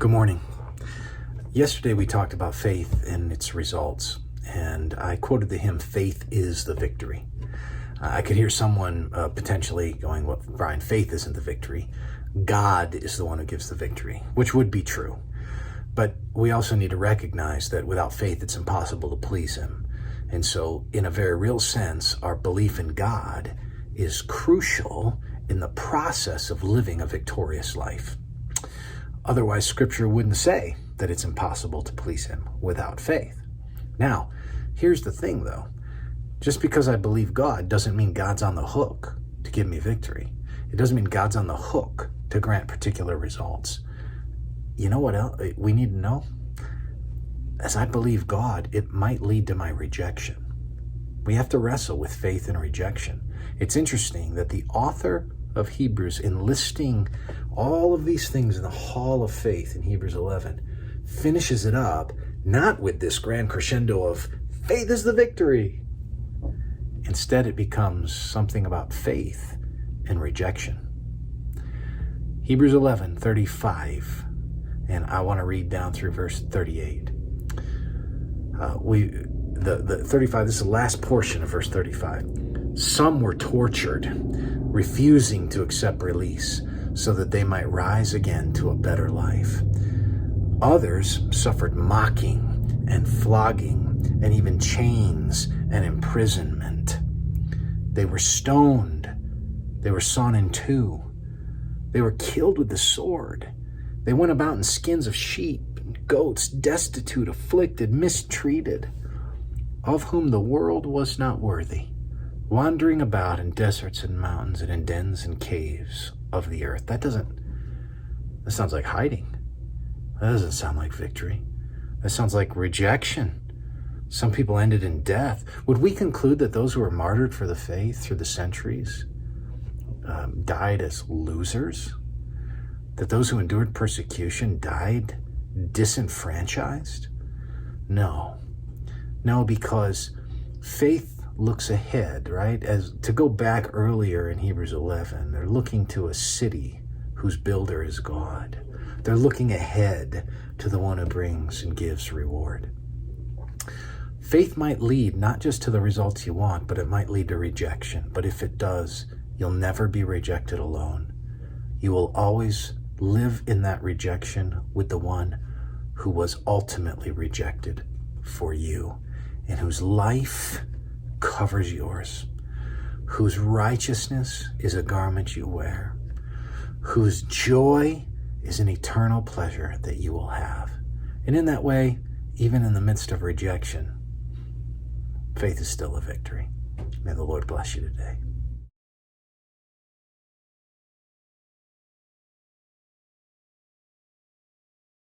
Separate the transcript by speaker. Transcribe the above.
Speaker 1: Good morning. Yesterday we talked about faith and its results, and I quoted the hymn, "Faith is the Victory." I could hear someone potentially going, well, Brian, faith isn't the victory. God is the one who gives the victory, which would be true. But we also need to recognize that without faith, it's impossible to please him. And so in a very real sense, our belief in God is crucial in the process of living a victorious life. Otherwise, Scripture wouldn't say that it's impossible to please him without faith. Now, here's the thing, though. Just because I believe God doesn't mean God's on the hook to give me victory. It doesn't mean God's on the hook to grant particular results. You know what else we need to know? As I believe God, it might lead to my rejection. We have to wrestle with faith and rejection. It's interesting that the author of Hebrews, in listing all of these things in the hall of faith in Hebrews 11, finishes it up not with this grand crescendo of faith is the victory. Instead, it becomes something about faith and rejection. Hebrews 11:35, and I want to read down through verse 38. The 35, this is the last portion of verse 35. Some were tortured, refusing to accept release so that they might rise again to a better life. Others suffered mocking and flogging and even chains and imprisonment. They were stoned. They were sawn in two. They were killed with the sword. They went about in skins of sheep and goats, destitute, afflicted, mistreated, of whom the world was not worthy, wandering about in deserts and mountains and in dens and caves of the earth. That sounds like hiding. That doesn't sound like victory. That sounds like rejection. Some people ended in death. Would we conclude that those who were martyred for the faith through the centuries died as losers? That those who endured persecution died disenfranchised? No, because faith looks ahead, right? As to go back earlier in Hebrews 11, they're looking to a city whose builder is God. They're looking ahead to the one who brings and gives reward. Faith might lead not just to the results you want, but it might lead to rejection. But if it does, you'll never be rejected alone. You will always live in that rejection with the one who was ultimately rejected for you, and whose life covers yours, whose righteousness is a garment you wear, whose joy is an eternal pleasure that you will have. And in that way, even in the midst of rejection, faith is still a victory. May the Lord bless you today.